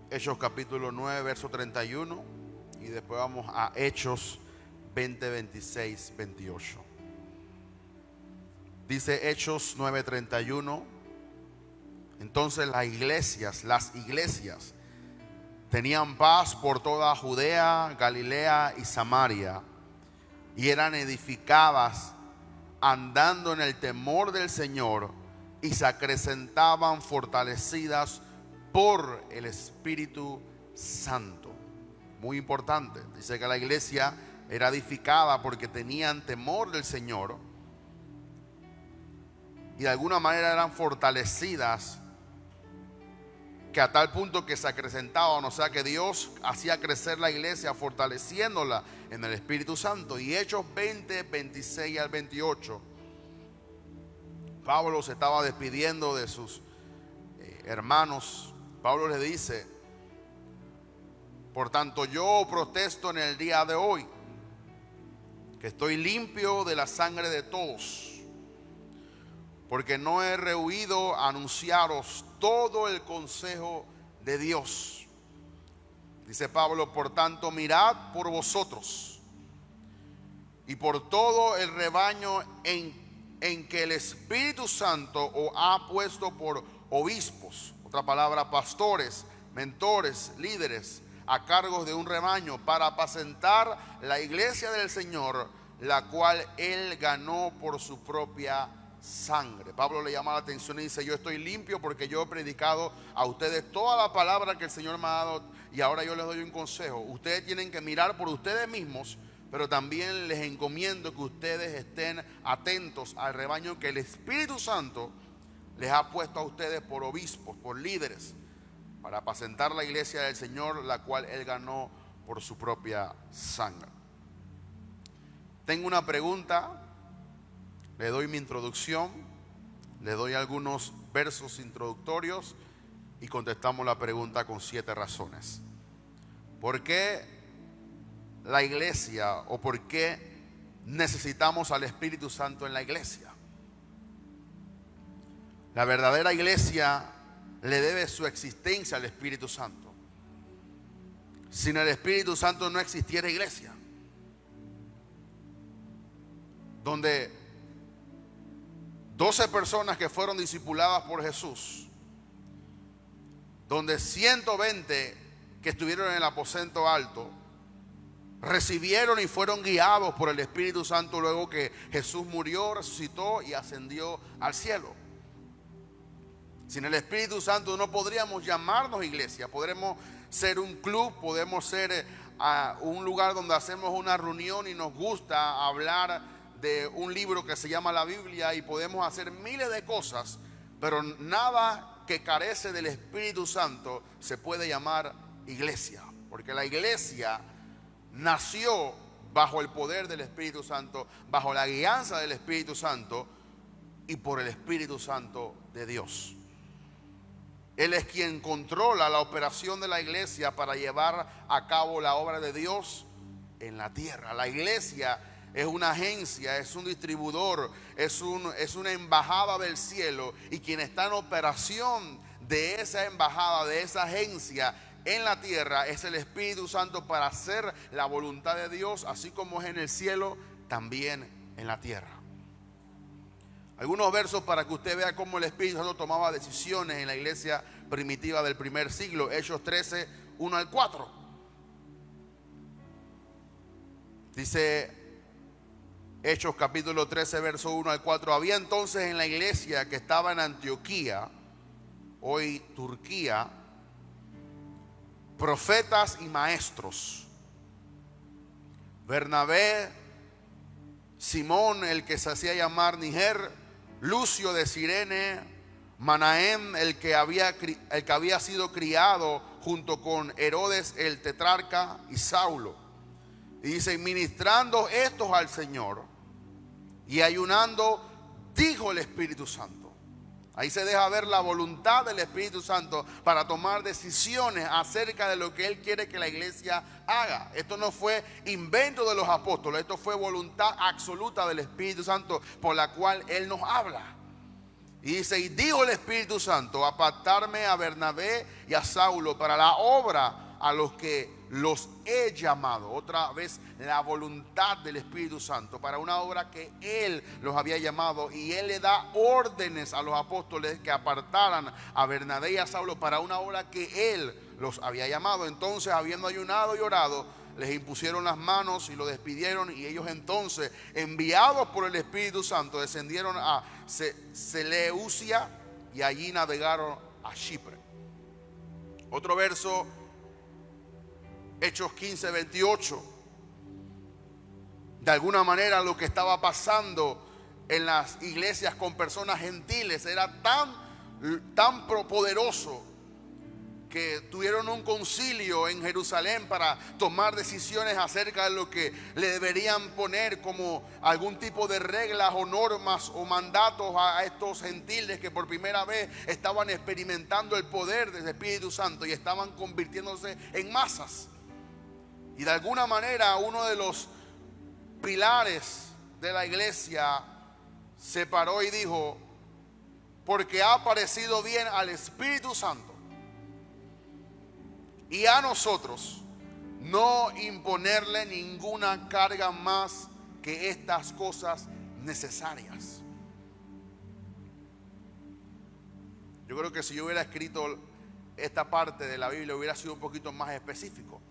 Hechos capítulo 9, verso 31. Y después vamos a Hechos 20, 26, 28. Dice Hechos 9, 31. Entonces las iglesias tenían paz por toda Judea, Galilea y Samaria, y eran edificadas andando en el temor del Señor, y se acrecentaban fortalecidas por el Espíritu Santo. Muy importante, dice que la iglesia era edificada porque tenían temor del Señor y de alguna manera eran fortalecidas, que a tal punto que se acrecentaban, o sea que Dios hacía crecer la iglesia fortaleciéndola en el Espíritu Santo. Y Hechos 20, 26 al 28, Pablo se estaba despidiendo de sus hermanos. Pablo le dice: por tanto yo protesto en el día de hoy que estoy limpio de la sangre de todos, porque no he rehuido anunciaros todo el consejo de Dios. Dice Pablo: por tanto mirad por vosotros y por todo el rebaño en que el Espíritu Santo os ha puesto por obispos, otra palabra, pastores, mentores, líderes, a cargo de un rebaño, para apacentar la iglesia del Señor, la cual Él ganó por su propia sangre. Pablo le llama la atención y dice: yo estoy limpio porque yo he predicado a ustedes toda la palabra que el Señor me ha dado, y ahora yo les doy un consejo. Ustedes tienen que mirar por ustedes mismos, pero también les encomiendo que ustedes estén atentos al rebaño que el Espíritu Santo les ha puesto a ustedes por obispos, por líderes, para apacentar la iglesia del Señor, la cual Él ganó por su propia sangre. Tengo una pregunta. Le doy mi introducción, le doy algunos versos introductorios y contestamos la pregunta con 7 razones. ¿Por qué la iglesia, o por qué necesitamos al Espíritu Santo en la iglesia? La verdadera iglesia le debe su existencia al Espíritu Santo. Sin el Espíritu Santo no existiera iglesia. Donde 12 personas que fueron discipuladas por Jesús, donde 120 que estuvieron en el aposento alto recibieron y fueron guiados por el Espíritu Santo luego que Jesús murió, resucitó y ascendió al cielo. Sin el Espíritu Santo no podríamos llamarnos iglesia. Podremos ser un club, podemos ser un lugar donde hacemos una reunión y nos gusta hablar de un libro que se llama la Biblia, y podemos hacer miles de cosas, pero nada que carece del Espíritu Santo se puede llamar iglesia, porque la iglesia nació bajo el poder del Espíritu Santo, bajo la guianza del Espíritu Santo y por el Espíritu Santo de Dios. Él es quien controla la operación de la iglesia para llevar a cabo la obra de Dios en la tierra. La iglesia es una agencia, es un distribuidor, es una embajada del cielo, y quien está en operación de esa embajada, de esa agencia en la tierra, es el Espíritu Santo para hacer la voluntad de Dios, así como es en el cielo, también en la tierra. Algunos versos para que usted vea cómo el Espíritu Santo tomaba decisiones en la iglesia primitiva del primer siglo. Hechos 13, 1 al 4. Dice Hechos capítulo 13, verso 1 al 4. Había entonces en la iglesia que estaba en Antioquía, hoy Turquía, profetas y maestros: Bernabé, Simón, el que se hacía llamar Niger, Lucio de Cirene, Manaén, el que había sido criado junto con Herodes el tetrarca, y Saulo. Y dice: ministrando estos al Señor y ayunando, dijo el Espíritu Santo. Ahí se deja ver la voluntad del Espíritu Santo para tomar decisiones acerca de lo que Él quiere que la iglesia haga. Esto no fue invento de los apóstoles, esto fue voluntad absoluta del Espíritu Santo por la cual Él nos habla. Y dice, y dijo el Espíritu Santo, apartarme a Bernabé y a Saulo para la obra a los que los he llamado. Otra vez la voluntad del Espíritu Santo para una obra que Él los había llamado. Y Él le da órdenes a los apóstoles que apartaran a Bernabé y a Saulo para una obra que Él los había llamado. Entonces, habiendo ayunado y orado, les impusieron las manos y lo despidieron. Y ellos entonces, enviados por el Espíritu Santo, descendieron a Seleucia y allí navegaron a Chipre. Otro verso, Hechos 15, 28. De alguna manera lo que estaba pasando en las iglesias con personas gentiles era tan poderoso que tuvieron un concilio en Jerusalén para tomar decisiones acerca de lo que le deberían poner como algún tipo de reglas o normas o mandatos a estos gentiles que por primera vez estaban experimentando el poder del Espíritu Santo y estaban convirtiéndose en masas. Y de alguna manera uno de los pilares de la iglesia se paró y dijo, porque ha parecido bien al Espíritu Santo y a nosotros no imponerle ninguna carga más que estas cosas necesarias. Yo creo que si yo hubiera escrito esta parte de la Biblia hubiera sido un poquito más específico,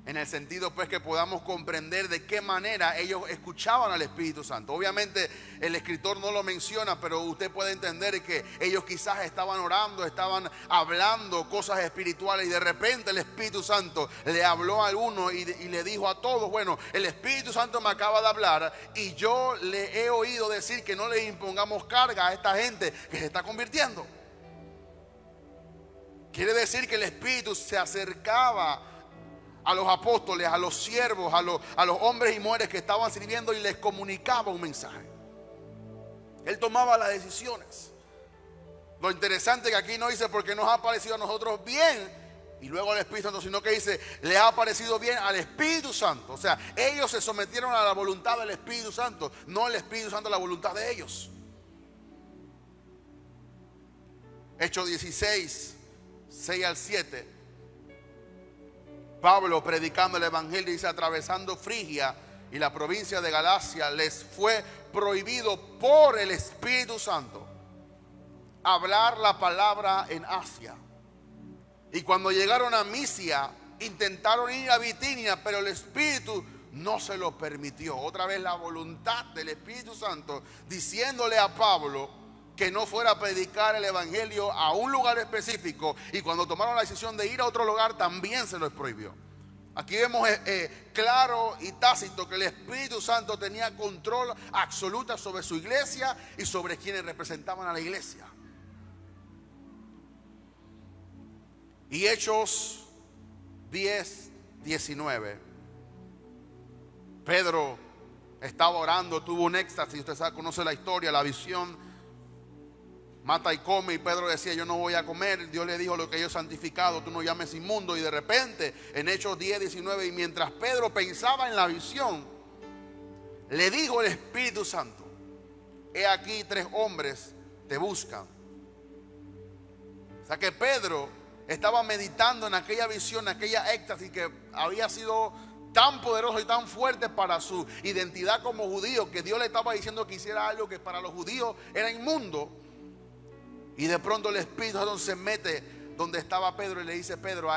en el sentido pues que podamos comprender de qué manera ellos escuchaban al Espíritu Santo. Obviamente el escritor no lo menciona, pero usted puede entender que ellos quizás estaban orando, estaban hablando cosas espirituales y de repente el Espíritu Santo le habló a uno y le dijo a todos, bueno, el Espíritu Santo me acaba de hablar y yo le he oído decir que no le impongamos carga a esta gente que se está convirtiendo. Quiere decir que el Espíritu se acercaba a los apóstoles, a los siervos, a los hombres y mujeres que estaban sirviendo y les comunicaba un mensaje. Él tomaba las decisiones. Lo interesante que aquí no dice porque nos ha parecido a nosotros bien y luego al Espíritu Santo, sino que dice le ha parecido bien al Espíritu Santo. O sea, ellos se sometieron a la voluntad del Espíritu Santo, no el Espíritu Santo a la voluntad de ellos. Hechos 16, 6 al 7. Pablo, predicando el evangelio, dice, atravesando Frigia y la provincia de Galacia, les fue prohibido por el Espíritu Santo hablar la palabra en Asia. Y cuando llegaron a Misia, intentaron ir a Bitinia, pero el Espíritu no se lo permitió. Otra vez la voluntad del Espíritu Santo diciéndole a Pablo que no fuera a predicar el evangelio a un lugar específico, y cuando tomaron la decisión de ir a otro lugar también se los prohibió. Aquí vemos claro y tácito que el Espíritu Santo tenía control absoluto sobre su iglesia y sobre quienes representaban a la iglesia. Y Hechos 10, 19. Pedro estaba orando, tuvo un éxtasis, usted sabe, conoce la historia, la visión. Mata y come, y Pedro decía, yo no voy a comer. Dios le dijo, lo que yo he santificado, tú no llames inmundo. Y de repente, en Hechos 10, 19, y mientras Pedro pensaba en la visión, le dijo el Espíritu Santo, he aquí 3 hombres te buscan. O sea que Pedro estaba meditando en aquella visión, en aquella éxtasis que había sido tan poderoso y tan fuerte para su identidad como judío, que Dios le estaba diciendo que hiciera algo que para los judíos era inmundo. Y de pronto el Espíritu Santo se mete donde estaba Pedro y le dice, Pedro,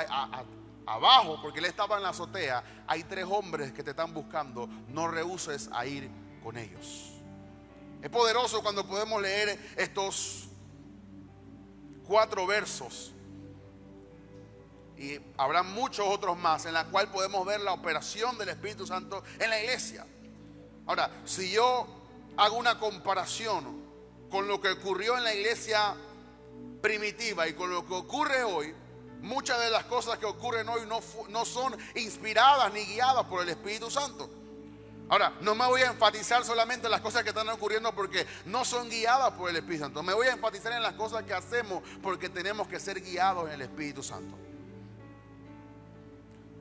abajo, porque él estaba en la azotea, hay 3 hombres que te están buscando, no rehuses a ir con ellos. Es poderoso cuando podemos leer estos 4 versos, y habrá muchos otros más en la cual podemos ver la operación del Espíritu Santo en la iglesia. Ahora, si yo hago una comparación con lo que ocurrió en la iglesia primitiva y con lo que ocurre hoy, muchas de las cosas que ocurren hoy no son inspiradas ni guiadas por el Espíritu Santo. Ahora, no me voy a enfatizar solamente en las cosas que están ocurriendo porque no son guiadas por el Espíritu Santo. Me voy a enfatizar en las cosas que hacemos porque tenemos que ser guiados en el Espíritu Santo.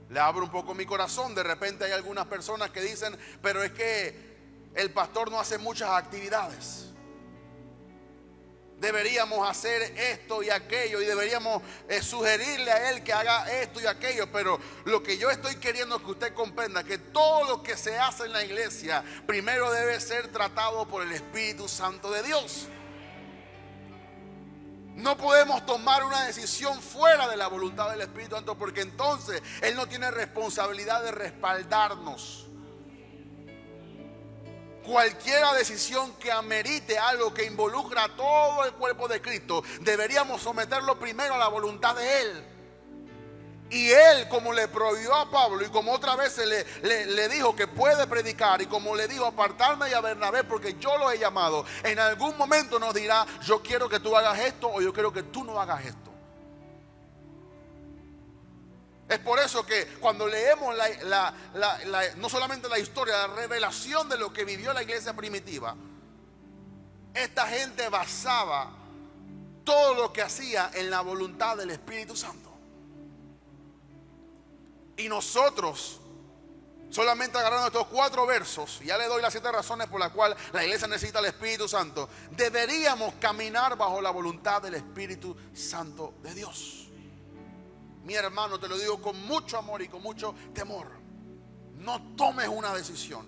Le abro un poco mi corazón. De repente hay algunas personas que dicen, pero es que el pastor no hace muchas actividades. Deberíamos hacer esto y aquello y deberíamos sugerirle a él que haga esto y aquello. Pero lo que yo estoy queriendo que usted comprenda, que todo lo que se hace en la iglesia primero debe ser tratado por el Espíritu Santo de Dios. No podemos tomar una decisión fuera de la voluntad del Espíritu Santo, porque entonces Él no tiene responsabilidad de respaldarnos. Cualquier decisión que amerite algo que involucra a todo el cuerpo de Cristo, deberíamos someterlo primero a la voluntad de Él. Y Él, como le prohibió a Pablo y como otra vez le dijo que puede predicar, y como le dijo apartarme y a Bernabé porque yo lo he llamado, en algún momento nos dirá: yo quiero que tú hagas esto, o yo quiero que tú no hagas esto. Es por eso que cuando leemos no solamente la historia, la revelación de lo que vivió la iglesia primitiva, esta gente basaba todo lo que hacía en la voluntad del Espíritu Santo. Y nosotros, solamente agarrando estos 4 versos, ya le doy las 7 razones por las cuales la iglesia necesita el Espíritu Santo, deberíamos caminar bajo la voluntad del Espíritu Santo de Dios. Mi hermano, te lo digo con mucho amor y con mucho temor: no tomes una decisión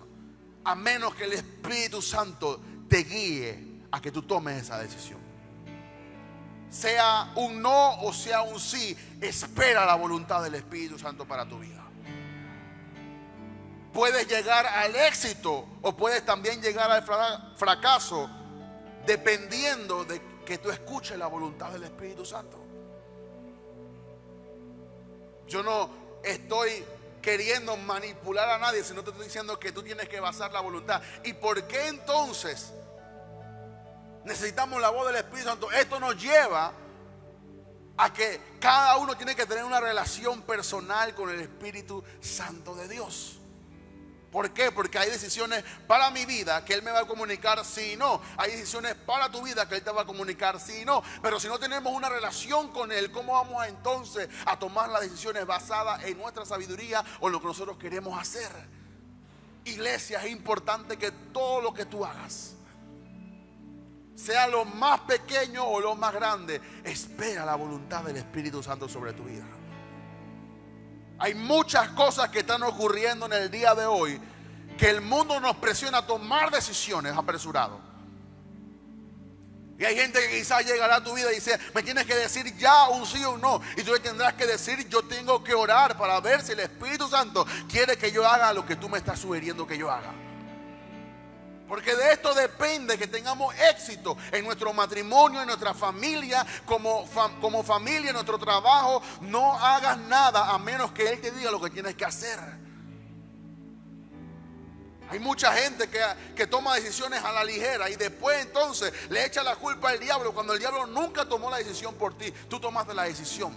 a menos que el Espíritu Santo te guíe a que tú tomes esa decisión. Sea un no o sea un sí, espera la voluntad del Espíritu Santo para tu vida. Puedes llegar al éxito o puedes también llegar al fracaso, dependiendo de que tú escuches la voluntad del Espíritu Santo. Yo no estoy queriendo manipular a nadie, sino te estoy diciendo que tú tienes que basar la voluntad. ¿Y por qué entonces necesitamos la voz del Espíritu Santo? Esto nos lleva a que cada uno tiene que tener una relación personal con el Espíritu Santo de Dios. ¿Por qué? Porque hay decisiones para mi vida que Él me va a comunicar sí y no. Hay decisiones para tu vida que Él te va a comunicar sí y no. Pero si no tenemos una relación con Él, ¿cómo vamos entonces a tomar las decisiones basadas en nuestra sabiduría o en lo que nosotros queremos hacer? Iglesia, es importante que todo lo que tú hagas, sea lo más pequeño o lo más grande, espera la voluntad del Espíritu Santo sobre tu vida. Hay muchas cosas que están ocurriendo en el día de hoy que el mundo nos presiona a tomar decisiones apresuradas. Y hay gente que quizás llegará a tu vida y dice: me tienes que decir ya un sí o un no. Y tú le tendrás que decir: yo tengo que orar para ver si el Espíritu Santo quiere que yo haga lo que tú me estás sugiriendo que yo haga. Porque de esto depende que tengamos éxito en nuestro matrimonio, en nuestra familia, como familia, en nuestro trabajo. No hagas nada a menos que Él te diga lo que tienes que hacer. Hay mucha gente que toma decisiones a la ligera y después entonces le echa la culpa al diablo, cuando el diablo nunca tomó la decisión por ti. Tú tomaste la decisión.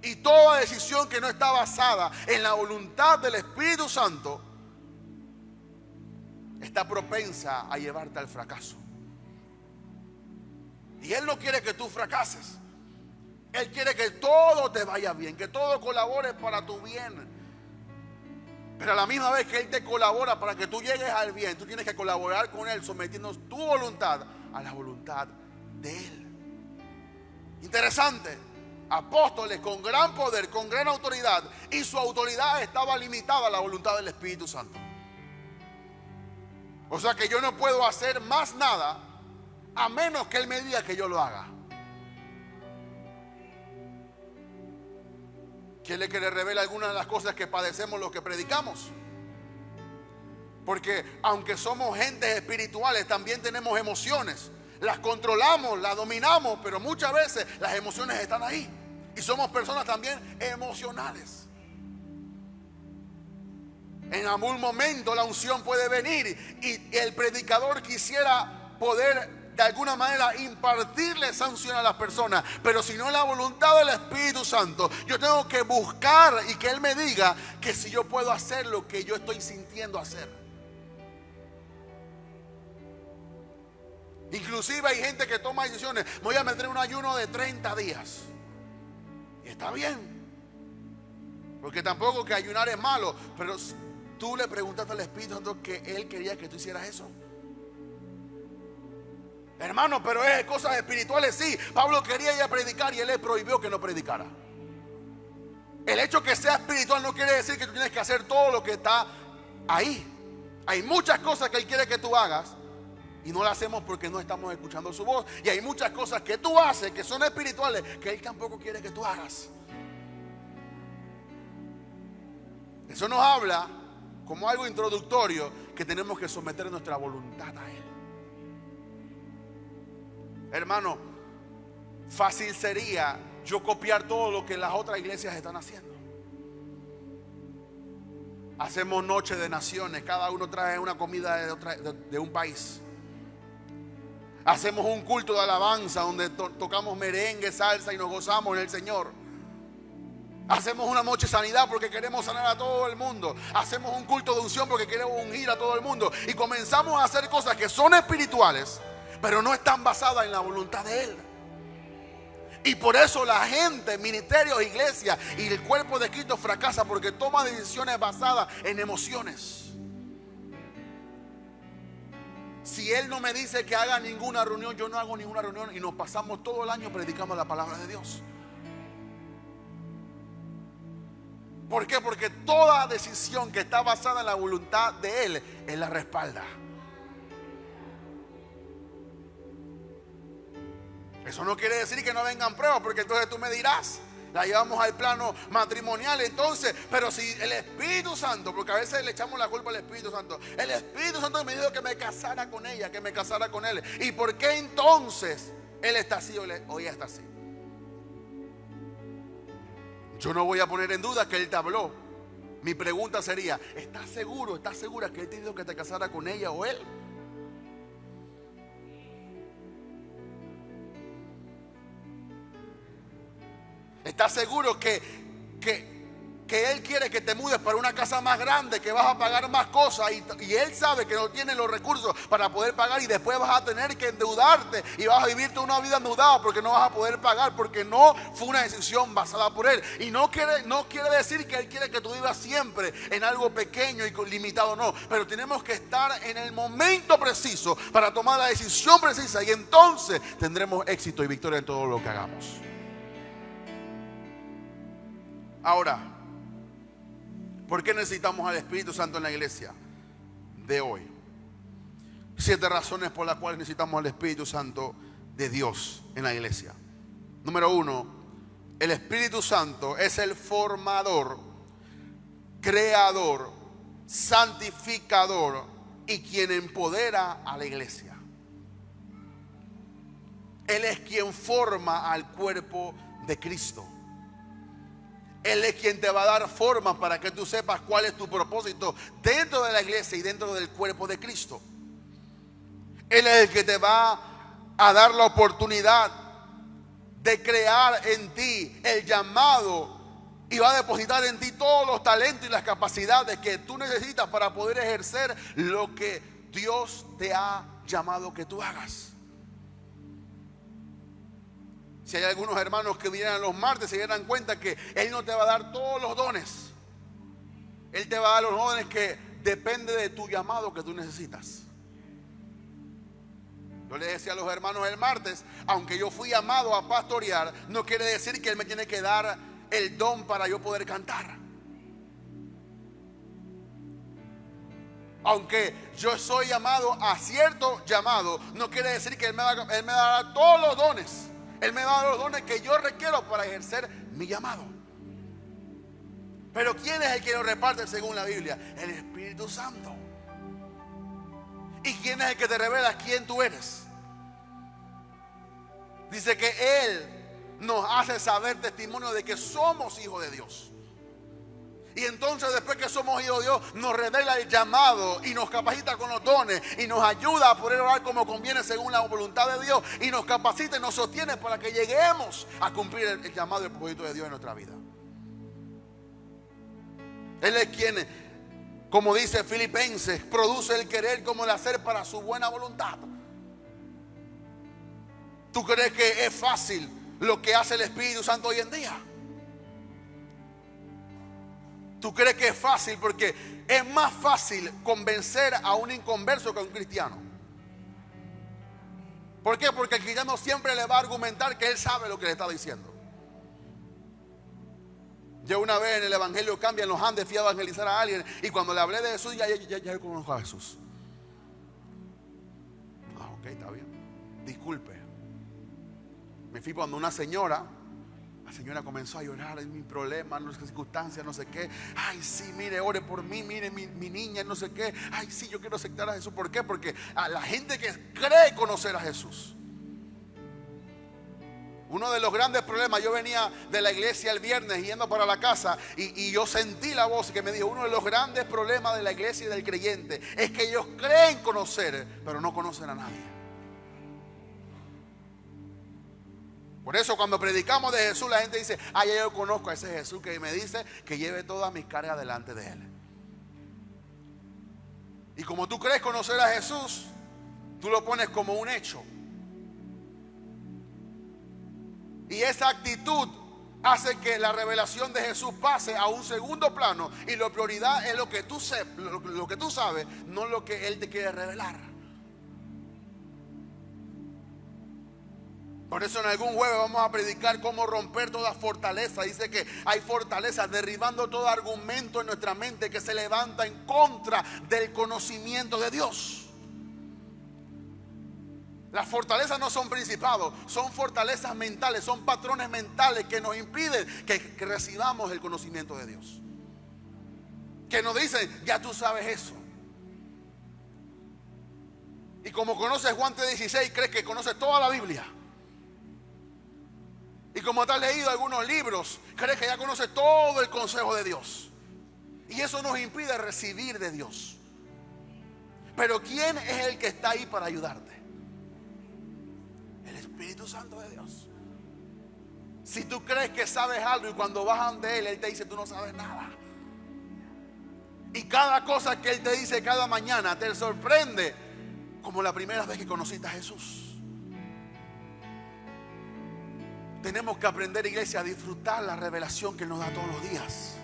Y toda decisión que no está basada en la voluntad del Espíritu Santo está propensa a llevarte al fracaso. Y Él no quiere que tú fracases. Él quiere que todo te vaya bien, que todo colabore para tu bien. Pero a la misma vez que Él te colabora para que tú llegues al bien, tú tienes que colaborar con Él, sometiendo tu voluntad a la voluntad de Él. Interesante. Apóstoles con gran poder, con gran autoridad, y su autoridad estaba limitada a la voluntad del Espíritu Santo. O sea que yo no puedo hacer más nada a menos que Él me diga que yo lo haga. ¿Quiere que le revele algunas de las cosas que padecemos los que predicamos? Porque aunque somos gentes espirituales, también tenemos emociones. Las controlamos, las dominamos, pero muchas veces las emociones están ahí. Y somos personas también emocionales. En algún momento la unción puede venir y el predicador quisiera poder de alguna manera impartirle esa unción a las personas, pero si no es la voluntad del Espíritu Santo, yo tengo que buscar y que Él me diga que si yo puedo hacer lo que yo estoy sintiendo hacer. Inclusive hay gente que toma decisiones: voy a meter un ayuno de 30 días. Y está bien, porque tampoco que ayunar es malo, pero tú le preguntaste al Espíritu Santo que Él quería que tú hicieras eso. Hermano, pero es cosas espirituales, sí. Pablo quería ir a predicar y él le prohibió que no predicara. El hecho que sea espiritual no quiere decir que tú tienes que hacer todo lo que está ahí. Hay muchas cosas que él quiere que tú hagas y no las hacemos porque no estamos escuchando su voz. Y hay muchas cosas que tú haces que son espirituales que él tampoco quiere que tú hagas. Eso nos habla como algo introductorio que tenemos que someter nuestra voluntad a él. Hermano, fácil sería yo copiar todo lo que las otras iglesias están haciendo. Hacemos noche de naciones, cada uno trae una comida de un país. Hacemos un culto de alabanza donde tocamos merengue, salsa y nos gozamos en el Señor. Hacemos una noche de sanidad porque queremos sanar a todo el mundo. Hacemos un culto de unción porque queremos ungir a todo el mundo. Y comenzamos a hacer cosas que son espirituales, pero no están basadas en la voluntad de Él. Y por eso la gente, ministerios, iglesias y el cuerpo de Cristo fracasa porque toma decisiones basadas en emociones. Si Él no me dice que haga ninguna reunión, yo no hago ninguna reunión y nos pasamos todo el año predicando la palabra de Dios. ¿Por qué? Porque toda decisión que está basada en la voluntad de Él, Él la respalda. Eso no quiere decir que no vengan pruebas, porque entonces tú me dirás, la llevamos al plano matrimonial entonces, pero si el Espíritu Santo, porque a veces le echamos la culpa al Espíritu Santo, el Espíritu Santo me dijo que me casara con ella, que me casara con él, ¿y por qué entonces él está así o ella está así? Yo no voy a poner en duda que él te habló. Mi pregunta sería, ¿estás seguro, estás segura que él te dijo que te casara con ella o él? ¿Estás seguro que Él quiere que te mudes para una casa más grande, que vas a pagar más cosas y Él sabe que no tienes los recursos para poder pagar y después vas a tener que endeudarte y vas a vivirte una vida endeudada porque no vas a poder pagar, porque no fue una decisión basada por Él? Y no quiere decir que Él quiere que tú vivas siempre en algo pequeño y limitado, no, pero tenemos que estar en el momento preciso para tomar la decisión precisa y entonces tendremos éxito y victoria en todo lo que hagamos. Ahora, ¿por qué necesitamos al Espíritu Santo en la iglesia de hoy? 7 razones por las cuales necesitamos al Espíritu Santo de Dios en la iglesia. Número 1, el Espíritu Santo es el formador, creador, santificador y quien empodera a la iglesia. Él es quien forma al cuerpo de Cristo. Él es quien te va a dar forma para que tú sepas cuál es tu propósito dentro de la iglesia y dentro del cuerpo de Cristo. Él es el que te va a dar la oportunidad de crear en ti el llamado y va a depositar en ti todos los talentos y las capacidades que tú necesitas para poder ejercer lo que Dios te ha llamado que tú hagas. Si hay algunos hermanos que vinieran los martes, se dieran cuenta que Él no te va a dar todos los dones. Él te va a dar los dones que depende de tu llamado que tú necesitas. Yo le decía a los hermanos el martes, aunque yo fui llamado a pastorear, no quiere decir que Él me tiene que dar el don para yo poder cantar. Aunque yo soy llamado a cierto llamado, no quiere decir que Él me dará todos los dones. Él me va a dar los dones que yo requiero para ejercer mi llamado. Pero ¿quién es el que lo reparte según la Biblia? El Espíritu Santo. ¿Y quién es el que te revela quién tú eres? Dice que Él nos hace saber testimonio de que somos hijos de Dios. Y entonces después que somos hijos de Dios, nos revela el llamado y nos capacita con los dones y nos ayuda a poder orar como conviene según la voluntad de Dios y nos capacita y nos sostiene para que lleguemos a cumplir el llamado y el propósito de Dios en nuestra vida. Él es quien, como dice Filipenses, produce el querer como el hacer para su buena voluntad. ¿Tú crees que es fácil lo que hace el Espíritu Santo hoy en día? ¿Tú crees que es fácil? Porque es más fácil convencer a un inconverso que a un cristiano. ¿Por qué? Porque el cristiano siempre le va a argumentar que él sabe lo que le está diciendo. Yo una vez en el Evangelio Cambia en los Andes fui a evangelizar a alguien y cuando le hablé de Jesús ya yo conozco a Jesús. Ah, ok, está bien. Disculpe. Me fui cuando una señora, la señora comenzó a llorar en mi problema, en las circunstancias, no sé qué. Ay, sí, mire, ore por mí, mire mi niña, no sé qué. Ay, sí, yo quiero aceptar a Jesús. ¿Por qué? Porque a la gente que cree conocer a Jesús. Uno de los grandes problemas, yo venía de la iglesia el viernes yendo para la casa y yo sentí la voz que me dijo, uno de los grandes problemas de la iglesia y del creyente es que ellos creen conocer, pero no conocen a nadie. Por eso cuando predicamos de Jesús la gente dice, ya yo conozco a ese Jesús que me dice que lleve todas mis cargas delante de Él. Y como tú crees conocer a Jesús, tú lo pones como un hecho. Y esa actitud hace que la revelación de Jesús pase a un segundo plano. Y la prioridad es lo que tú sabes, no lo que Él te quiere revelar. Por eso en algún jueves vamos a predicar cómo romper toda fortaleza. Dice que hay fortalezas derribando todo argumento en nuestra mente que se levanta en contra del conocimiento de Dios. Las fortalezas no son principados, son fortalezas mentales, son patrones mentales que nos impiden que recibamos el conocimiento de Dios. Que nos dicen, ya tú sabes eso. Y como conoces Juan 3:16, crees que conoces toda la Biblia. Y como te has leído algunos libros, crees que ya conoces todo el consejo de Dios. Y eso nos impide recibir de Dios. Pero ¿quién es el que está ahí para ayudarte? El Espíritu Santo de Dios. Si tú crees que sabes algo y cuando bajan de Él te dice tú no sabes nada. Y cada cosa que Él te dice cada mañana te sorprende como la primera vez que conociste a Jesús. Tenemos que aprender, iglesia, a disfrutar la revelación que Él nos da todos los días.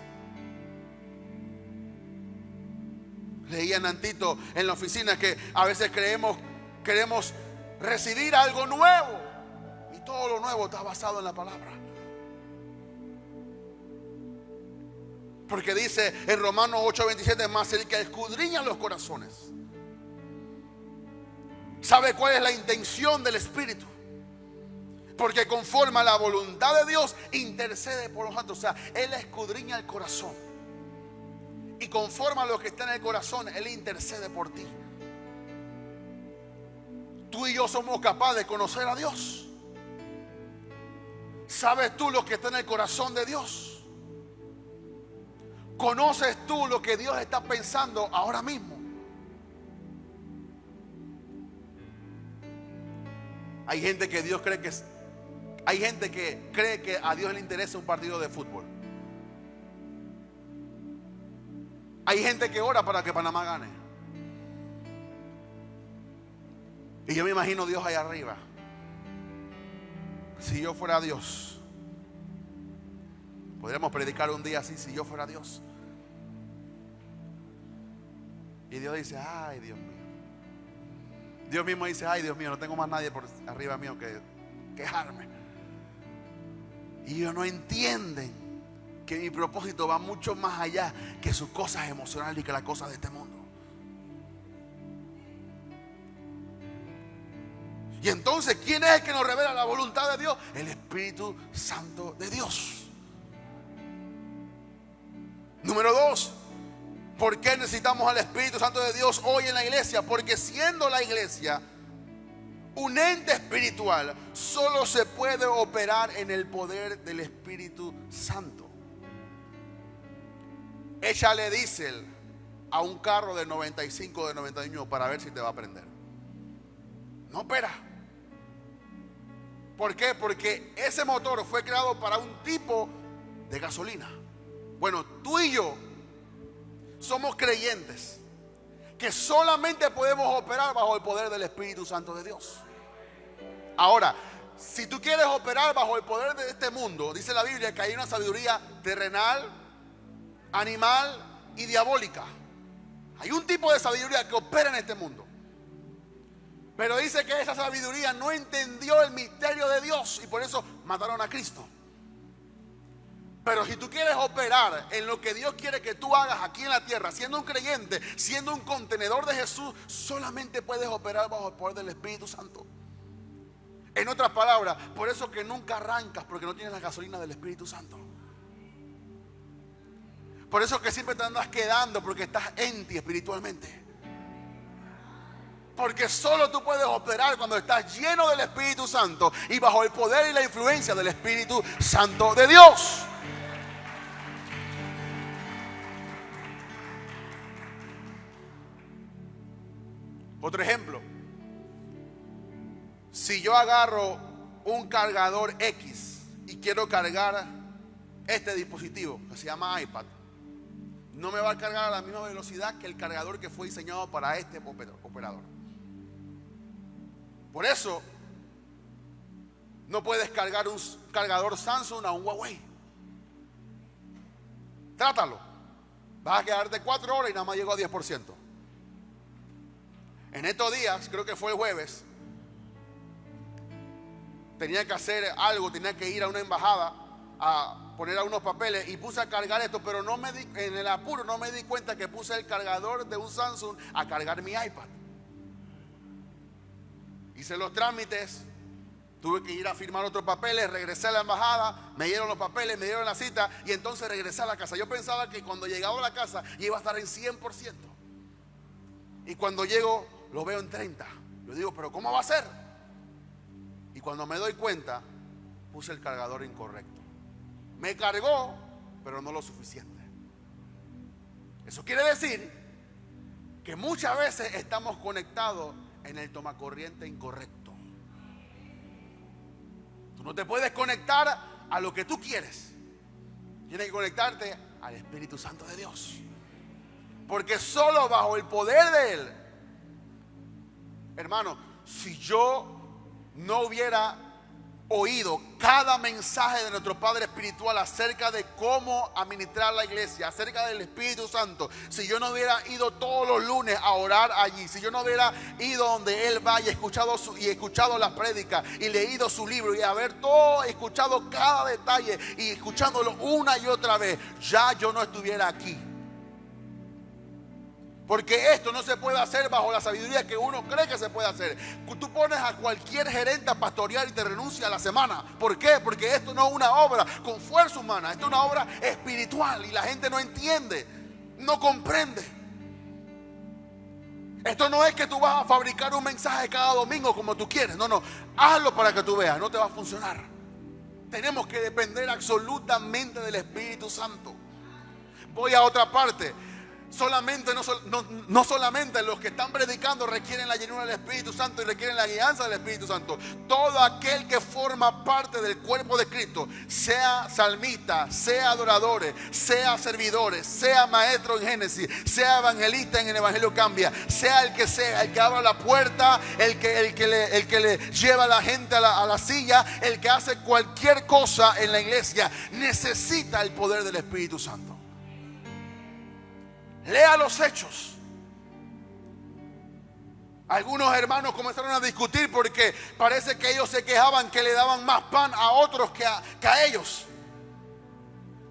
Leía en Antito en la oficina que a veces queremos recibir algo nuevo y todo lo nuevo está basado en la palabra. Porque dice en Romanos 8:27, más el que escudriña los corazones sabe cuál es la intención del Espíritu, porque conforme a la voluntad de Dios intercede por los santos. O sea, Él escudriña el corazón y conforme a lo que está en el corazón Él intercede por ti. Tú y yo somos capaces de conocer a Dios. ¿Sabes tú lo que está en el corazón de Dios? ¿Conoces tú lo que Dios está pensando ahora mismo? Hay gente que cree que a Dios le interesa un partido de fútbol. Hay gente que ora para que Panamá gane. Y yo me imagino Dios allá arriba. Si yo fuera Dios, podríamos predicar un día así, si yo fuera Dios. Y Dios dice, ay Dios mío. Dios mismo dice, ay Dios mío, no tengo más nadie por arriba mío que quejarme. Y ellos no entienden que mi propósito va mucho más allá que sus cosas emocionales y que las cosas de este mundo. Y entonces, ¿quién es el que nos revela la voluntad de Dios? El Espíritu Santo de Dios. Número 2, ¿por qué necesitamos al Espíritu Santo de Dios hoy en la iglesia? Porque siendo la iglesia un ente espiritual, solo se puede operar en el poder del Espíritu Santo. Échale diésel a un carro de 95, de 91 para ver si te va a prender. No opera. ¿Por qué? Porque ese motor fue creado para un tipo de gasolina. Bueno, tú y yo somos creyentes que solamente podemos operar bajo el poder del Espíritu Santo de Dios. Ahora, si tú quieres operar bajo el poder de este mundo, dice la Biblia que hay una sabiduría terrenal, animal y diabólica. Hay un tipo de sabiduría que opera en este mundo. Pero dice que esa sabiduría no entendió el misterio de Dios y por eso mataron a Cristo. Pero si tú quieres operar en lo que Dios quiere que tú hagas aquí en la tierra, siendo un creyente, siendo un contenedor de Jesús, solamente puedes operar bajo el poder del Espíritu Santo. En otras palabras, por eso que nunca arrancas, porque no tienes la gasolina del Espíritu Santo. Por eso que siempre te andas quedando, porque estás empty espiritualmente. Porque solo tú puedes operar cuando estás lleno del Espíritu Santo y bajo el poder y la influencia del Espíritu Santo de Dios. Otro ejemplo. Si yo agarro un cargador X y quiero cargar este dispositivo que se llama iPad, no me va a cargar a la misma velocidad que el cargador que fue diseñado para este operador. Por eso no puedes cargar un cargador Samsung a un Huawei. Trátalo. Vas a quedarte 4 horas y nada más llegó a 10%. En estos días, creo que fue el jueves, tenía que hacer algo, tenía que ir a una embajada a poner algunos papeles y puse a cargar esto, pero en el apuro no me di cuenta que puse el cargador de un Samsung a cargar mi iPad. Hice los trámites, tuve que ir a firmar otros papeles, regresé a la embajada, me dieron los papeles, me dieron la cita y entonces regresé a la casa. Yo pensaba que cuando llegaba a la casa iba a estar en 100%. Y cuando llego lo veo en 30%. Yo digo, pero ¿cómo va a ser? Y cuando me doy cuenta, puse el cargador incorrecto. Me cargó, pero no lo suficiente. Eso quiere decir que muchas veces estamos conectados en el tomacorriente incorrecto. Tú no te puedes conectar a lo que tú quieres. Tienes que conectarte al Espíritu Santo de Dios. Porque solo bajo el poder de Él, hermano, si yo no hubiera oído cada mensaje de nuestro Padre Espiritual acerca de cómo administrar la iglesia, acerca del Espíritu Santo, si yo no hubiera ido todos los lunes a orar allí, si yo no hubiera ido donde Él va y escuchado las prédicas y leído su libro y escuchado cada detalle y escuchándolo una y otra vez, ya yo no estuviera aquí. Porque esto no se puede hacer bajo la sabiduría que uno cree que se puede hacer. Tú pones a cualquier gerente a pastorear y te renuncia a la semana. ¿Por qué? Porque esto no es una obra con fuerza humana. Esto es una obra espiritual y la gente no entiende, no comprende. Esto no es que tú vas a fabricar un mensaje cada domingo como tú quieres. No, hazlo para que tú veas, no te va a funcionar. Tenemos que depender absolutamente del Espíritu Santo. Voy a otra parte. No solamente los que están predicando requieren la llenura del Espíritu Santo y requieren la guianza del Espíritu Santo. Todo aquel que forma parte del cuerpo de Cristo, sea salmista, sea adoradores, sea servidores, sea maestro en Génesis, sea evangelista en el Evangelio Cambia, sea, el que abra la puerta, el que le lleva a la gente a la silla, el que hace cualquier cosa en la iglesia, necesita el poder del Espíritu Santo. Lea los Hechos. Algunos hermanos comenzaron a discutir porque parece que ellos se quejaban que le daban más pan a otros que a ellos.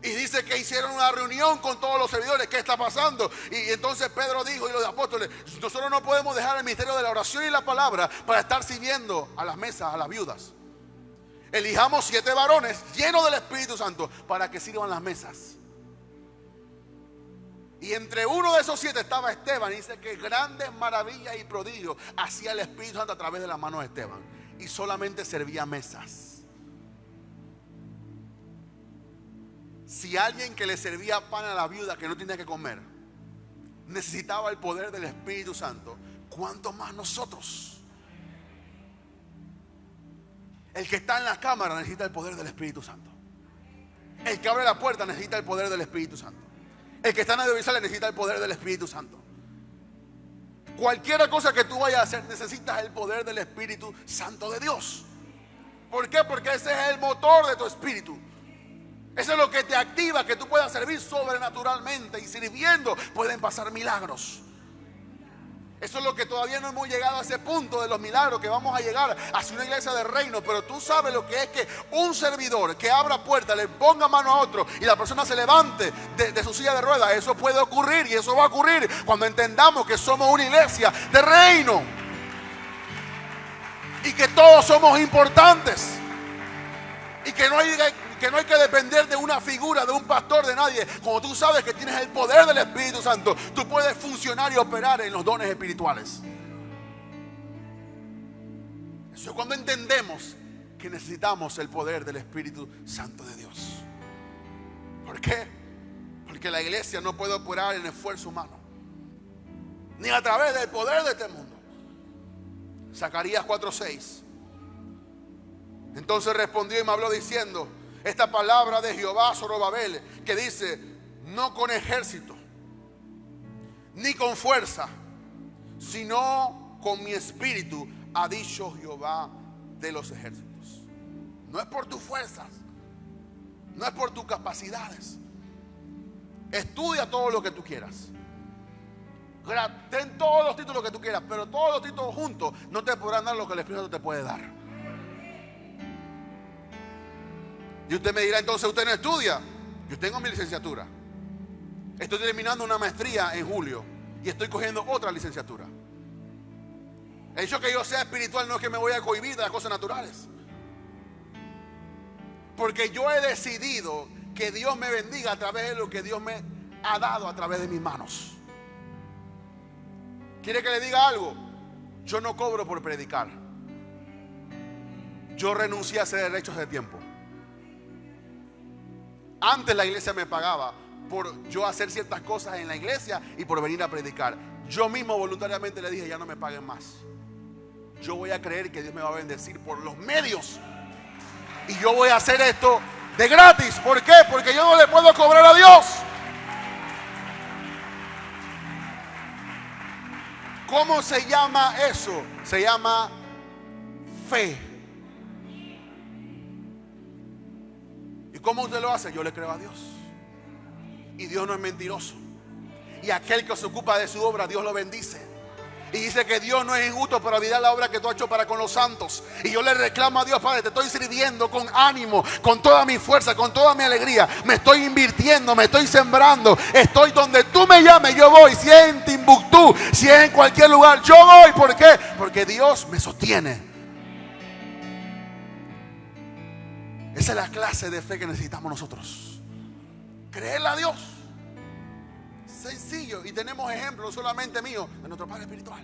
Y dice que hicieron una reunión con todos los servidores. ¿Qué está pasando? Y entonces Pedro dijo, y los apóstoles, nosotros no podemos dejar el misterio de la oración y la palabra para estar sirviendo a las mesas, a las viudas. Elijamos 7 varones llenos del Espíritu Santo para que sirvan las mesas. Y entre uno de esos 7 estaba Esteban. Y dice que grandes maravillas y prodigios hacía el Espíritu Santo a través de las manos de Esteban. Y solamente servía mesas. Si alguien que le servía pan a la viuda que no tenía que comer necesitaba el poder del Espíritu Santo, ¿cuánto más nosotros? El que está en la cámara necesita el poder del Espíritu Santo. El que abre la puerta necesita el poder del Espíritu Santo. El que está en audiovisual necesita el poder del Espíritu Santo. Cualquier cosa que tú vayas a hacer necesitas el poder del Espíritu Santo de Dios. ¿Por qué? Porque ese es el motor de tu espíritu. Eso es lo que te activa, que tú puedas servir sobrenaturalmente. Y sirviendo pueden pasar milagros. Eso es lo que todavía no hemos llegado a ese punto de los milagros, que vamos a llegar hacia una iglesia de reino. Pero tú sabes lo que es que un servidor que abra puertas, le ponga mano a otro y la persona se levante de su silla de ruedas. Eso puede ocurrir, y eso va a ocurrir cuando entendamos que somos una iglesia de reino y que todos somos importantes y que no hay que depender de una figura, de un pastor, de nadie. Como tú sabes que tienes el poder del Espíritu Santo, tú puedes funcionar y operar en los dones espirituales. Eso es cuando entendemos que necesitamos el poder del Espíritu Santo de Dios. ¿Por qué? Porque la iglesia no puede operar en esfuerzo humano, ni a través del poder de este mundo. Zacarías 4:6. Entonces respondió y me habló diciendo: esta palabra de Jehová a Zorobabel, que dice: no con ejército, ni con fuerza, sino con mi espíritu, ha dicho Jehová de los ejércitos. No es por tus fuerzas, no es por tus capacidades. Estudia todo lo que tú quieras, ten todos los títulos que tú quieras, pero todos los títulos juntos no te podrán dar lo que el Espíritu te puede dar. Y usted me dirá: entonces usted no estudia. Yo tengo mi licenciatura, estoy terminando una maestría en julio y estoy cogiendo otra licenciatura. El hecho que yo sea espiritual no es que me voy a cohibir de las cosas naturales, porque yo he decidido que Dios me bendiga a través de lo que Dios me ha dado a través de mis manos. ¿Quiere que le diga algo? Yo no cobro por predicar. Yo renuncié a ese derecho hace tiempo. Antes la iglesia me pagaba por yo hacer ciertas cosas en la iglesia y por venir a predicar. Yo mismo voluntariamente le dije: ya no me paguen más. Yo voy a creer que Dios me va a bendecir por los medios, y yo voy a hacer esto de gratis. ¿Por qué? Porque yo no le puedo cobrar a Dios. ¿Cómo se llama eso? Se llama fe. ¿Cómo usted lo hace? Yo le creo a Dios, y Dios no es mentiroso, y aquel que se ocupa de su obra, Dios lo bendice. Y dice que Dios no es injusto para olvidar la obra que tú has hecho para con los santos. Y yo le reclamo a Dios: Padre, te estoy sirviendo con ánimo, con toda mi fuerza, con toda mi alegría. Me estoy invirtiendo, me estoy sembrando. Estoy donde tú me llames, yo voy. Si es en Timbuktu, si es en cualquier lugar, yo voy. ¿Por qué? Porque Dios me sostiene. Esa es la clase de fe que necesitamos nosotros. Creerle a Dios. Sencillo. Y tenemos ejemplos, no solamente míos, de nuestro Padre espiritual.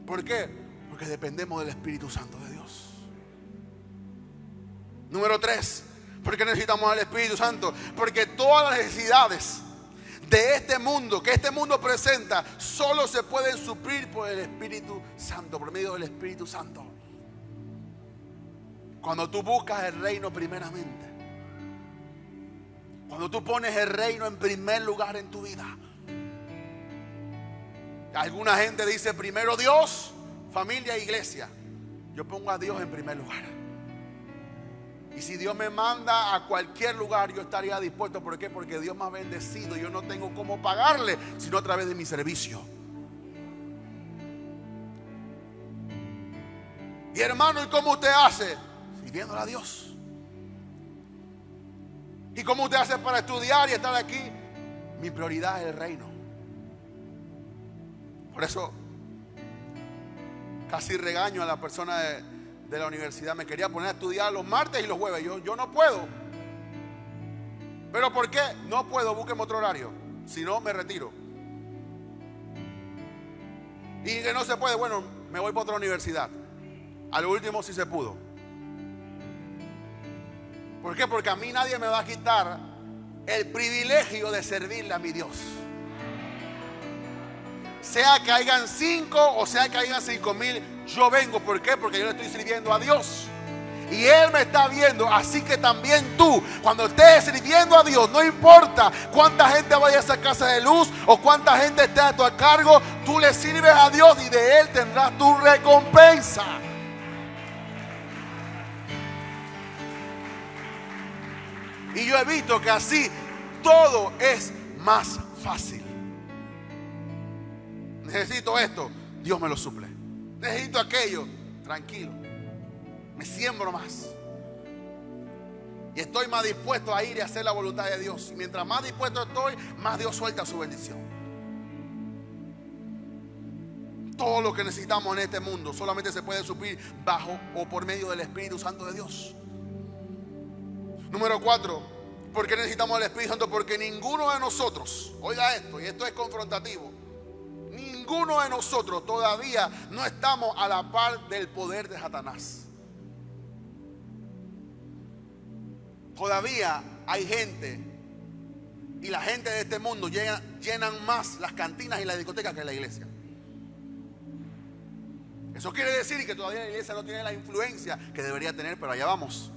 ¿Por qué? Porque dependemos del Espíritu Santo de Dios. Número 3. ¿Por qué necesitamos al Espíritu Santo? Porque todas las necesidades de este mundo, que este mundo presenta, solo se pueden suplir por el Espíritu Santo, por medio del Espíritu Santo. Cuando tú buscas el reino primeramente, cuando tú pones el reino en primer lugar en tu vida. Alguna gente dice: primero Dios, familia e iglesia. Yo pongo a Dios en primer lugar. Y si Dios me manda a cualquier lugar, yo estaría dispuesto. ¿Por qué? Porque Dios me ha bendecido. Yo no tengo cómo pagarle, sino a través de mi servicio. Y hermano, ¿y cómo usted hace? Sirviéndole a Dios. ¿Y cómo usted hace para estudiar y estar aquí? Mi prioridad es el reino. Por eso casi regaño a la persona de la universidad. Me quería poner a estudiar los martes y los jueves. Yo no puedo. ¿Pero por qué? No puedo, búsqueme otro horario. Si no, me retiro. Y que no se puede, bueno, me voy para otra universidad. A lo último sí se pudo. ¿Por qué? Porque a mí nadie me va a quitar el privilegio de servirle a mi Dios. Sea que hayan 5 o sea que hayan 5,000, yo vengo. ¿Por qué? Porque yo le estoy sirviendo a Dios. Y Él me está viendo. Así que también tú, cuando estés sirviendo a Dios, no importa cuánta gente vaya a esa casa de luz o cuánta gente esté a tu cargo, tú le sirves a Dios y de Él tendrás tu recompensa. Y yo he visto que así todo es más fácil. Necesito esto, Dios me lo suple. Necesito aquello, tranquilo, me siembro más. Y estoy más dispuesto a ir y hacer la voluntad de Dios. Y mientras más dispuesto estoy, más Dios suelta su bendición. Todo lo que necesitamos en este mundo solamente se puede suplir bajo o por medio del Espíritu Santo de Dios. Número 4, ¿por qué necesitamos el Espíritu Santo? Porque ninguno de nosotros, oiga esto, y esto es confrontativo, ninguno de nosotros todavía no estamos a la par del poder de Satanás. Todavía hay gente, y la gente de este mundo llenan más las cantinas y las discotecas que la iglesia. Eso quiere decir que todavía la iglesia no tiene la influencia que debería tener, pero allá vamos.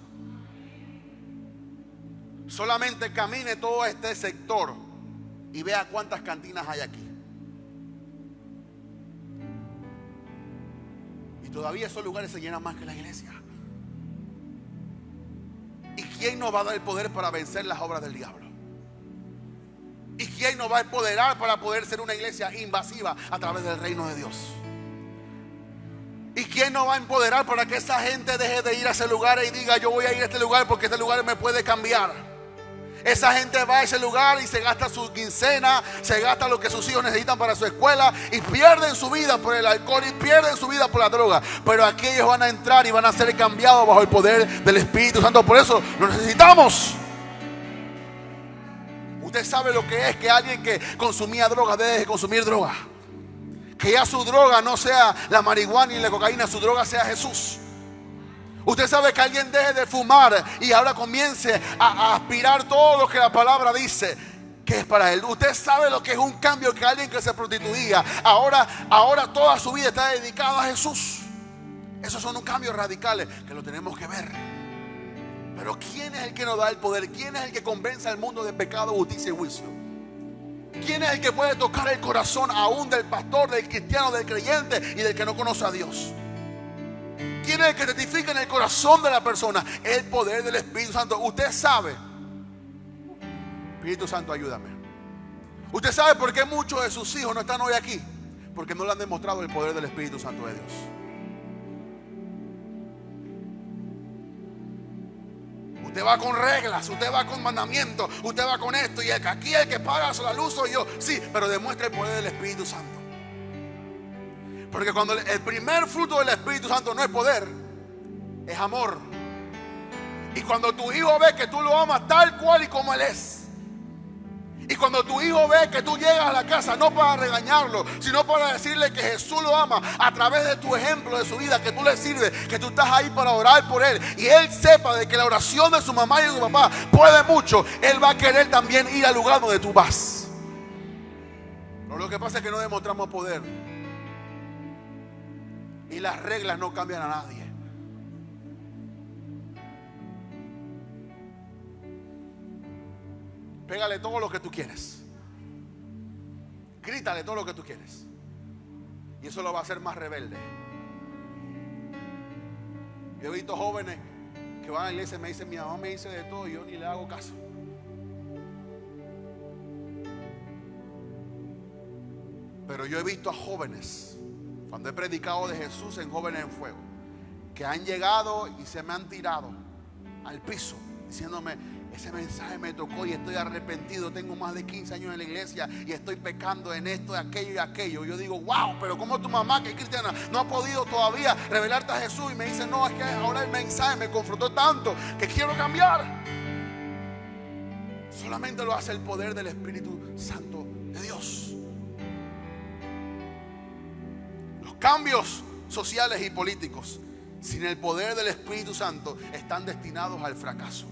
Solamente camine todo este sector y vea cuántas cantinas hay aquí. Y todavía esos lugares se llenan más que la iglesia. ¿Y quién nos va a dar el poder para vencer las obras del diablo? ¿Y quién nos va a empoderar para poder ser una iglesia invasiva a través del reino de Dios? ¿Y quién nos va a empoderar para que esa gente deje de ir a ese lugar y diga: yo voy a ir a este lugar porque este lugar me puede cambiar? Esa gente va a ese lugar y se gasta su quincena, se gasta lo que sus hijos necesitan para su escuela y pierden su vida por el alcohol y pierden su vida por la droga. Pero aquellos van a entrar y van a ser cambiados bajo el poder del Espíritu Santo. Por eso lo necesitamos. Usted sabe lo que es que alguien que consumía droga deje de consumir droga. Que ya su droga no sea la marihuana y la cocaína, su droga sea Jesús. Usted sabe que alguien deje de fumar y ahora comience a aspirar todo lo que la palabra dice que es para él. Usted sabe lo que es un cambio, que alguien que se prostituía ahora toda su vida está dedicada a Jesús. Esos son cambios radicales que lo tenemos que ver. Pero ¿quién es el que nos da el poder? ¿Quién es el que convence al mundo de pecado, justicia y juicio? ¿Quién es el que puede tocar el corazón aún del pastor, del cristiano, del creyente y del que no conoce a Dios? ¿Quién es el que testifica en el corazón de la persona? El poder del Espíritu Santo. Usted sabe. Espíritu Santo, ayúdame. Usted sabe por qué muchos de sus hijos no están hoy aquí. Porque no le han demostrado el poder del Espíritu Santo de Dios. Usted va con reglas, usted va con mandamientos, usted va con esto. Y aquí el que paga la luz soy yo. Sí, pero demuestra el poder del Espíritu Santo. Porque cuando el primer fruto del Espíritu Santo no es poder, es amor. Y cuando tu hijo ve que tú lo amas tal cual y como él es, y cuando tu hijo ve que tú llegas a la casa no para regañarlo, sino para decirle que Jesús lo ama a través de tu ejemplo de su vida, que tú le sirves, que tú estás ahí para orar por él, y él sepa de que la oración de su mamá y de su papá puede mucho, él va a querer también ir al lugar donde tú vas. Pero lo que pasa es que no demostramos poder. Y las reglas no cambian a nadie. Pégale todo lo que tú quieres. Grítale todo lo que tú quieres. Y eso lo va a hacer más rebelde. Yo he visto jóvenes que van a la iglesia y me dicen: mi mamá me dice de todo y yo ni le hago caso. Pero yo he visto a jóvenes, cuando he predicado de Jesús en Jóvenes en Fuego, que han llegado y se me han tirado al piso diciéndome: ese mensaje me tocó y estoy arrepentido, tengo más de 15 años en la iglesia y estoy pecando en esto, aquello y aquello. Yo digo: wow, pero como tu mamá, que es cristiana, no ha podido todavía revelarte a Jesús. Y me dice: no, es que ahora el mensaje me confrontó tanto que quiero cambiar. Solamente lo hace el poder del Espíritu Santo de Dios. Cambios sociales y políticos sin el poder del Espíritu Santo están destinados al fracaso.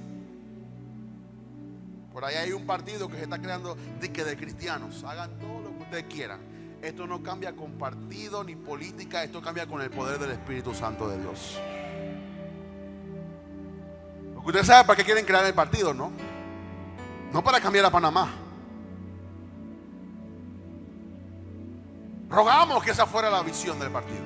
Por ahí hay un partido que se está creando de cristianos. Hagan todo lo que ustedes quieran. Esto no cambia con partido ni política. Esto cambia con el poder del Espíritu Santo de Dios. Porque ustedes saben para qué quieren crear el partido, ¿no? No para cambiar a Panamá. Rogamos que esa fuera la visión del partido.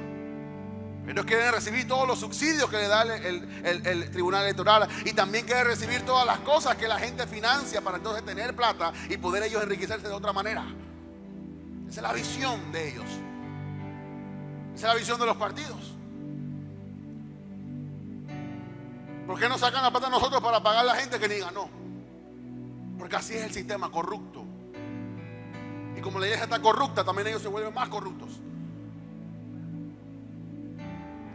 Ellos quieren recibir todos los subsidios que le da el Tribunal Electoral, y también quieren recibir todas las cosas que la gente financia para entonces tener plata y poder ellos enriquecerse de otra manera. Esa es la visión de ellos. Esa es la visión de los partidos. ¿Por qué no sacan la plata a nosotros para pagar a la gente que ni ganó? Porque así es el sistema corrupto. Y como la iglesia está corrupta, también ellos se vuelven más corruptos.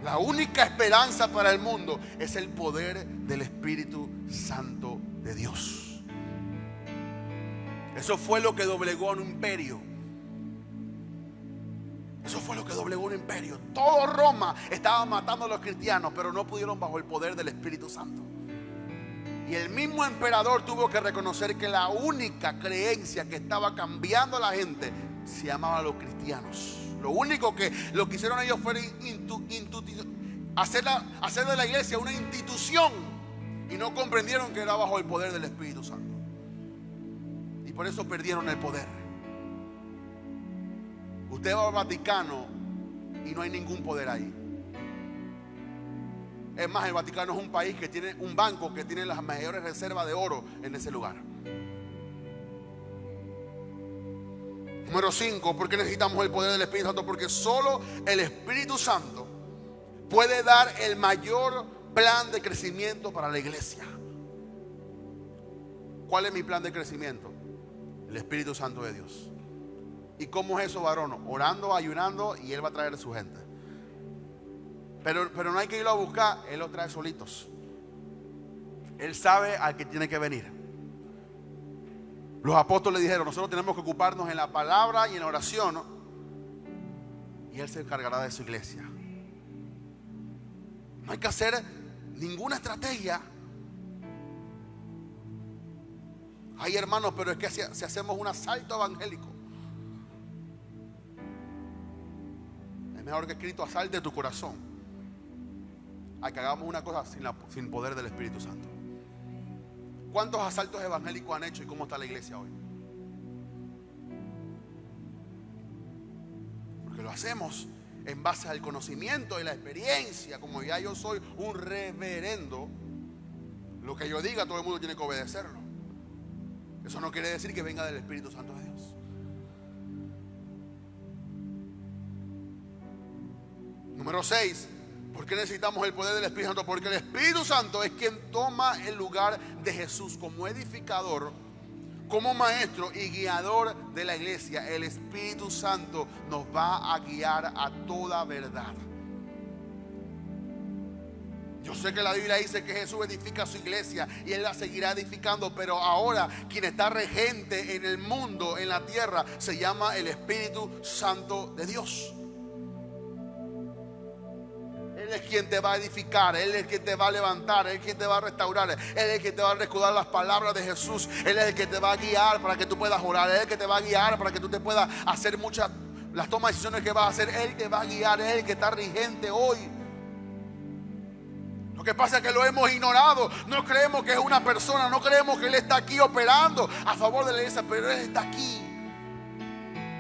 La única esperanza para el mundo es el poder del Espíritu Santo de Dios. Eso fue lo que doblegó a un imperio. Eso fue lo que doblegó un imperio. Todo Roma estaba matando a los cristianos, pero no pudieron bajo el poder del Espíritu Santo. Y el mismo emperador tuvo que reconocer que la única creencia que estaba cambiando a la gente se llamaba los cristianos. Lo único que lo que hicieron ellos fue hacer de la iglesia una institución, y no comprendieron que era bajo el poder del Espíritu Santo. Y por eso perdieron el poder. Usted va al Vaticano y no hay ningún poder ahí. Es más, el Vaticano es un país que tiene un banco que tiene las mayores reservas de oro en ese lugar. Número 5, ¿por qué necesitamos el poder del Espíritu Santo? Porque solo el Espíritu Santo puede dar el mayor plan de crecimiento para la iglesia. ¿Cuál es mi plan de crecimiento? El Espíritu Santo de Dios. ¿Y cómo es eso, varón? Orando, ayunando, y Él va a traer a su gente. Pero no hay que irlo a buscar, Él lo trae solitos. Él sabe al que tiene que venir. Los apóstoles dijeron: nosotros tenemos que ocuparnos en la palabra y en la oración, ¿no? Y Él se encargará de su iglesia. No hay que hacer ninguna estrategia. Ay, hermanos, pero es que si hacemos un asalto evangélico, es mejor que escrito: asalte tu corazón, a que hagamos una cosa sin poder del Espíritu Santo. ¿Cuántos asaltos evangélicos han hecho y cómo está la iglesia hoy? Porque lo hacemos en base al conocimiento y la experiencia. Como ya yo soy un reverendo, lo que yo diga todo el mundo tiene que obedecerlo. Eso no quiere decir que venga del Espíritu Santo de Dios. Número 6, ¿por qué necesitamos el poder del Espíritu Santo? Porque el Espíritu Santo es quien toma el lugar de Jesús como edificador, como maestro y guiador de la iglesia. El Espíritu Santo nos va a guiar a toda verdad. Yo sé que la Biblia dice que Jesús edifica su iglesia y Él la seguirá edificando, pero ahora quien está regente en el mundo, en la tierra, se llama el Espíritu Santo de Dios. Él es quien te va a edificar, Él es quien te va a levantar, Él es quien te va a restaurar, Él es quien te va a recordar las palabras de Jesús. Él es el que te va a guiar para que tú puedas orar, Él es el que te va a guiar para que tú te puedas hacer las tomas de decisiones que vas a hacer. Él te va a guiar, Él es el que está vigente hoy. Lo que pasa es que lo hemos ignorado. No creemos que es una persona, no creemos que Él está aquí operando a favor de la iglesia, pero Él está aquí.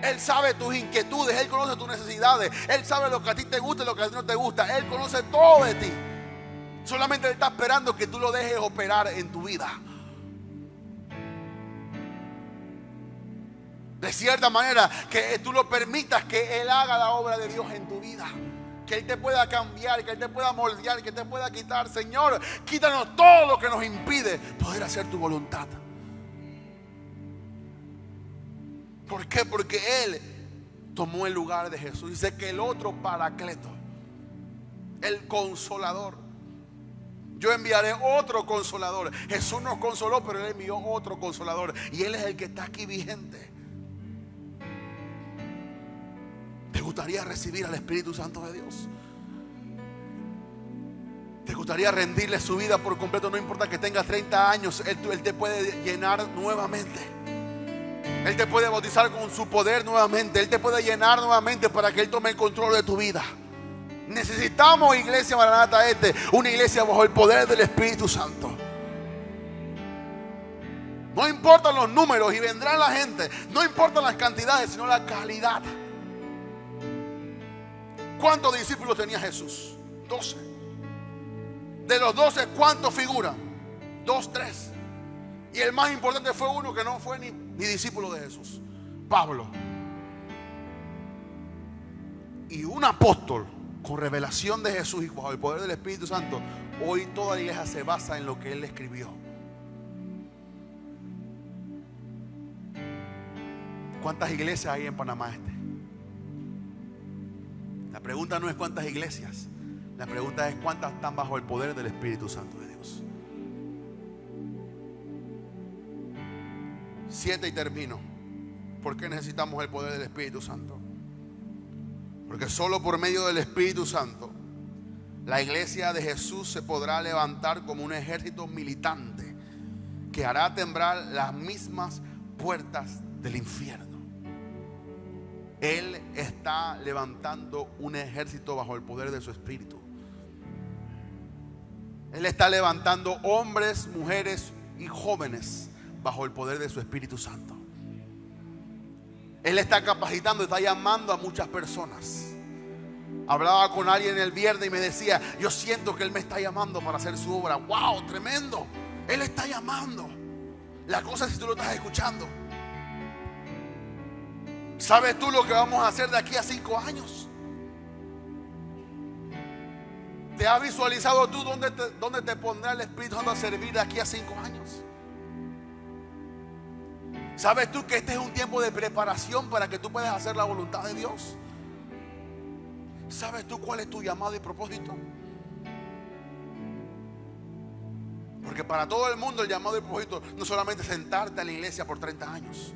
Él sabe tus inquietudes, Él conoce tus necesidades, Él sabe lo que a ti te gusta y lo que a ti no te gusta. Él conoce todo de ti. Solamente Él está esperando que tú lo dejes operar en tu vida. De cierta manera, que tú lo permitas que Él haga la obra de Dios en tu vida. Que Él te pueda cambiar, que Él te pueda moldear, que te pueda quitar. Señor, quítanos todo lo que nos impide poder hacer tu voluntad. ¿Por qué? Porque Él tomó el lugar de Jesús. Dice que el otro Paracleto, el Consolador, yo enviaré otro Consolador. Jesús nos consoló, pero Él envió otro Consolador, y Él es el que está aquí vigente. ¿Te gustaría recibir al Espíritu Santo de Dios? ¿Te gustaría rendirle su vida por completo? No importa que tengas 30 años, Él te puede llenar nuevamente. Él te puede bautizar con su poder nuevamente. Él te puede llenar nuevamente para que Él tome el control de tu vida. Necesitamos, Iglesia Maranata, una iglesia bajo el poder del Espíritu Santo. No importan los números y vendrá la gente. No importan las cantidades, sino la calidad. ¿Cuántos discípulos tenía Jesús? 12. De los 12, ¿cuántos figuran? 2, 3. Y el más importante fue uno que no fue ni discípulo de Jesús: Pablo. y un apóstol con revelación de Jesús y bajo el poder del Espíritu Santo, hoy toda la iglesia se basa en lo que él escribió. ¿Cuántas iglesias hay en Panamá Este? La pregunta no es cuántas iglesias, la pregunta es cuántas están bajo el poder del Espíritu Santo de Dios. 7 y termino. ¿Por qué necesitamos el poder del Espíritu Santo? Porque solo por medio del Espíritu Santo la iglesia de Jesús se podrá levantar como un ejército militante que hará temblar las mismas puertas del infierno. Él está levantando un ejército bajo el poder de su Espíritu. Él está levantando hombres, mujeres y jóvenes bajo el poder de su Espíritu Santo. Él está capacitando, está llamando a muchas personas. Hablaba con alguien el viernes y me decía: yo siento que Él me está llamando para hacer su obra. ¡Wow! Tremendo. Él está llamando. La cosa es si tú lo estás escuchando. ¿Sabes tú lo que vamos a hacer de aquí a 5 años? ¿Te has visualizado tú dónde te pondrá el Espíritu Santo a servir de aquí a 5 años? ¿Sabes tú que este es un tiempo de preparación para que tú puedas hacer la voluntad de Dios? ¿Sabes tú cuál es tu llamado y propósito? Porque para todo el mundo el llamado y propósito no es solamente sentarte en la iglesia por 30 años.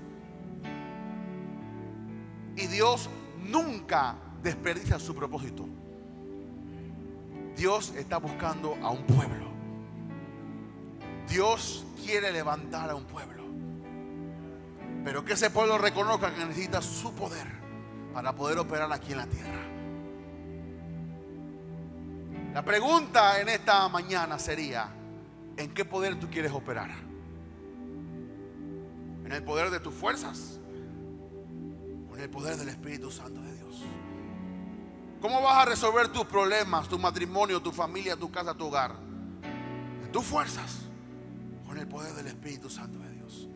Y Dios nunca desperdicia su propósito. Dios está buscando a un pueblo. Dios quiere levantar a un pueblo, pero que ese pueblo reconozca que necesita su poder para poder operar aquí en la tierra. La pregunta en esta mañana sería: ¿en qué poder tú quieres operar? ¿En el poder de tus fuerzas o en el poder del Espíritu Santo de Dios? ¿Cómo vas a resolver tus problemas, tu matrimonio, tu familia, tu casa, tu hogar? ¿En tus fuerzas o en el poder del Espíritu Santo de Dios?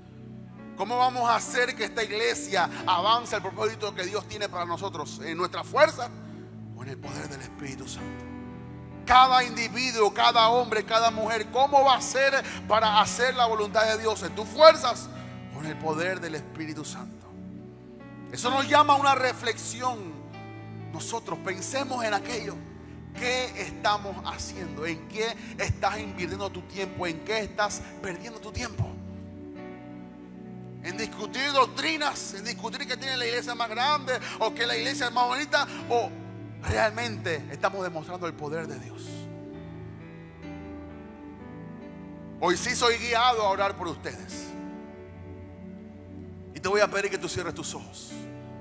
¿Cómo vamos a hacer que esta iglesia avance al propósito que Dios tiene para nosotros? ¿En nuestra fuerza o en el poder del Espíritu Santo? Cada individuo, cada hombre, cada mujer, ¿cómo va a ser para hacer la voluntad de Dios? ¿En tus fuerzas o en el poder del Espíritu Santo? Eso nos llama a una reflexión. Nosotros pensemos en aquello. ¿Qué estamos haciendo? ¿En qué estás invirtiendo tu tiempo? ¿En qué estás perdiendo tu tiempo? ¿En discutir doctrinas? ¿En discutir que tiene la iglesia más grande o que la iglesia es más bonita? ¿O realmente estamos demostrando el poder de Dios? Hoy sí soy guiado a orar por ustedes. Y te voy a pedir que tú cierres tus ojos.